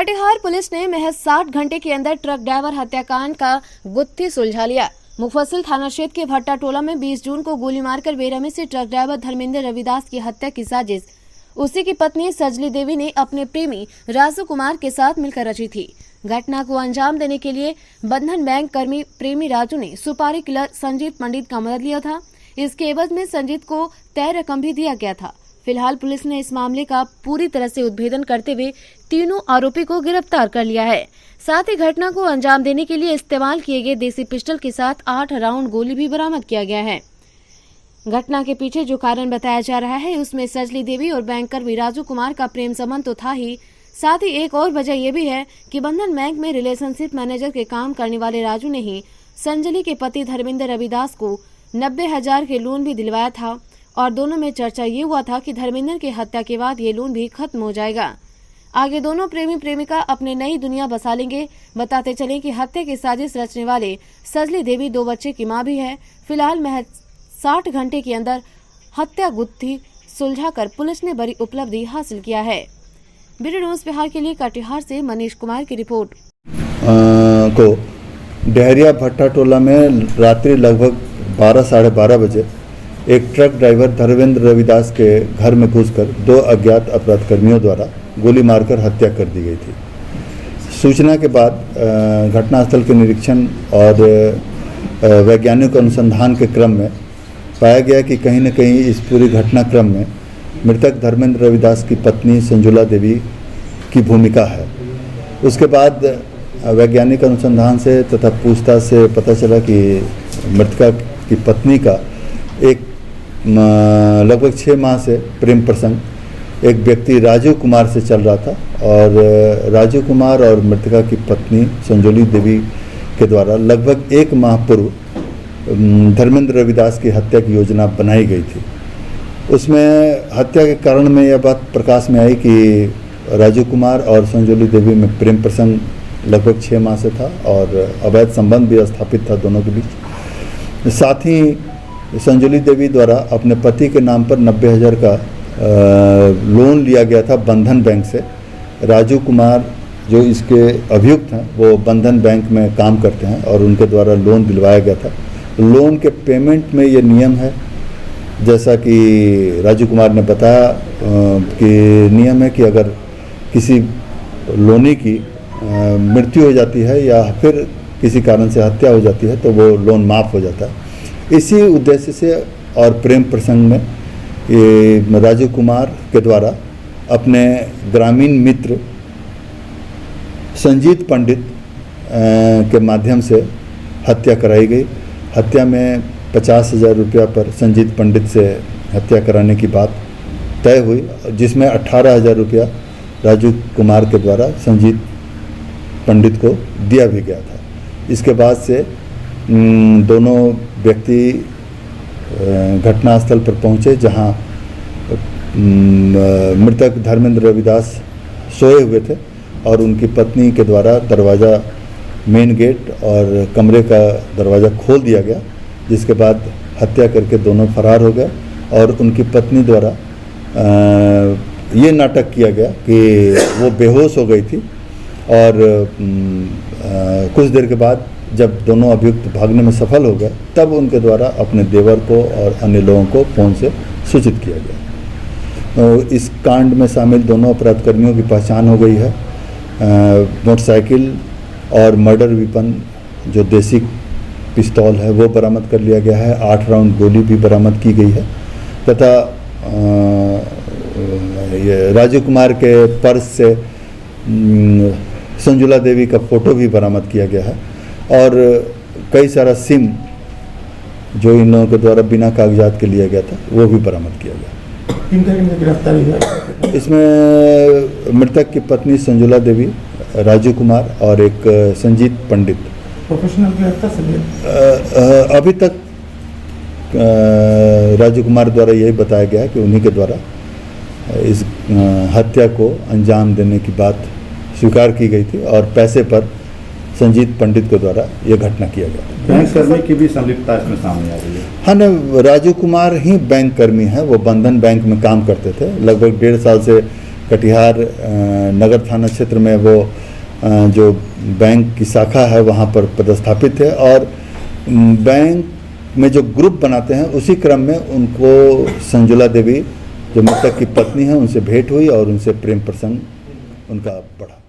Katihar police ने महज 60 घंटे के अंदर ट्रक ड्राइवर हत्याकांड का गुत्थी सुलझा लिया। मुफस्सिल थाना क्षेत्र के भट्टा टोला में 20 जून को गोली मारकर बेरहमी से ट्रक ड्राइवर धर्मेंद्र रविदास की हत्या की साजिश उसी की पत्नी सजली देवी ने अपने प्रेमी राजू कुमार के साथ मिलकर रची थी। घटना को अंजाम देने के लिए बंधन बैंक कर्मी प्रेमी राजू ने सुपारी किलर संजीत पंडित का मदद लिया था। इसके एवज में संजीत को तय रकम भी दिया गया था। फिलहाल पुलिस ने इस मामले का पूरी तरह से उद्भेदन करते हुए तीनों आरोपी को गिरफ्तार कर लिया है। साथ ही घटना को अंजाम देने के लिए इस्तेमाल किए गए देसी पिस्टल के साथ 8 राउंड गोली भी बरामद किया गया है। घटना के पीछे जो कारण बताया जा रहा है उसमें सजली देवी और बैंकर राजू कुमार का प्रेम संबंध तो था ही, साथ ही एक और वजह यह भी है कि बंधन बैंक में रिलेशनशिप मैनेजर के काम करने वाले राजू ने ही संजली के पति धर्मेंद्र रविदास को 90,000 के लोन भी दिलवाया था और दोनों में चर्चा ये हुआ था कि धर्मेंद्र की हत्या के बाद ये लोन भी खत्म हो जाएगा। आगे दोनों प्रेमी प्रेमिका अपने नई दुनिया बसा लेंगे। बताते चले कि हत्या की साजिश रचने वाले सजली देवी 2 बच्चे की मां भी है। फिलहाल महज 60 घंटे के अंदर हत्या गुत्थी सुलझाकर पुलिस ने बड़ी उपलब्धि हासिल किया है। ब्यूरो न्यूज़ बिहार के लिए कटिहार से मनीष कुमार की रिपोर्ट। को डहरिया भट्टा टोला में रात्रि लगभग 12 साढ़े 12 बजे एक ट्रक ड्राइवर धर्मेंद्र रविदास के घर में घुसकर 2 अज्ञात अपराधकर्मियों द्वारा गोली मारकर हत्या कर दी गई थी। सूचना के बाद घटनास्थल के निरीक्षण और वैज्ञानिक अनुसंधान के क्रम में पाया गया कि कहीं न कहीं इस पूरी घटनाक्रम में मृतक धर्मेंद्र रविदास की पत्नी संजुला देवी की भूमिका है। उसके बाद वैज्ञानिक अनुसंधान से तथा पूछताछ से पता चला कि मृतका की पत्नी का एक लगभग 6 माह से प्रेम प्रसंग एक व्यक्ति राजू कुमार से चल रहा था और राजू कुमार और मृतका की पत्नी संजोली देवी के द्वारा लगभग 1 माह पूर्व धर्मेंद्र रविदास की हत्या की योजना बनाई गई थी। उसमें हत्या के कारण में यह बात प्रकाश में आई कि राजू कुमार और संजोली देवी में प्रेम प्रसंग लगभग 6 माह से था और अवैध संबंध भी स्थापित था दोनों के बीच। साथ ही संजोली देवी द्वारा अपने पति के नाम पर 90,000 का लोन लिया गया था बंधन बैंक से। राजू कुमार जो इसके अभियुक्त हैं वो बंधन बैंक में काम करते हैं और उनके द्वारा लोन दिलवाया गया था। लोन के पेमेंट में ये नियम है, जैसा कि राजू कुमार ने बताया कि नियम है कि अगर किसी लोनी की मृत्यु हो जाती है या फिर किसी कारण से हत्या हो जाती है तो वो लोन माफ़ हो जाता है। इसी उद्देश्य से और प्रेम प्रसंग में ये राजू कुमार के द्वारा अपने ग्रामीण मित्र संजीत पंडित के माध्यम से हत्या कराई गई। हत्या में 50,000 रुपया पर संजीत पंडित से हत्या कराने की बात तय हुई, जिसमें 18,000 रुपया राजू कुमार के द्वारा संजीत पंडित को दिया भी गया था। इसके बाद से दोनों व्यक्ति घटनास्थल पर पहुंचे जहां मृतक धर्मेंद्र रविदास सोए हुए थे और उनकी पत्नी के द्वारा दरवाज़ा मेन गेट और कमरे का दरवाज़ा खोल दिया गया, जिसके बाद हत्या करके दोनों फरार हो गए और उनकी पत्नी द्वारा ये नाटक किया गया कि वो बेहोश हो गई थी और कुछ देर के बाद जब दोनों अभियुक्त भागने में सफल हो गए तब उनके द्वारा अपने देवर को और अन्य लोगों को फ़ोन से सूचित किया गया। इस कांड में शामिल दोनों अपराधकर्मियों की पहचान हो गई है। मोटरसाइकिल और मर्डर वेपन जो देसी पिस्तौल है वो बरामद कर लिया गया है। 8 राउंड गोली भी बरामद की गई है तथा ये राजू कुमार के पर्स से संजुला देवी का फ़ोटो भी बरामद किया गया है और कई सारा सिम जो इन लोगों के द्वारा बिना कागजात के लिया गया था वो भी बरामद किया गया। किन गिरफ्तारी हुई? इसमें मृतक की पत्नी संजुला देवी, राजू कुमार और एक संजीत पंडित। प्रोफेशनल गिरफ्तार अभी तक राजू कुमार द्वारा यही बताया गया है कि उन्हीं के द्वारा इस हत्या को अंजाम देने की बात स्वीकार की गई थी और पैसे पर संजीत पंडित के द्वारा यह घटना किया गया। बैंक कर्मी की भी संलिप्तता इसमें सामने आ रही है। हाँ न, राजू कुमार ही बैंक कर्मी हैं। वो बंधन बैंक में काम करते थे। लगभग 1.5 साल से कटिहार नगर थाना क्षेत्र में वो जो बैंक की शाखा है वहाँ पर पदस्थापित थे और बैंक में जो ग्रुप बनाते हैं उसी क्रम में उनको संजुला देवी जो मृतक की पत्नी है उनसे भेंट हुई और उनसे प्रेम प्रसंग उनका बढ़ा।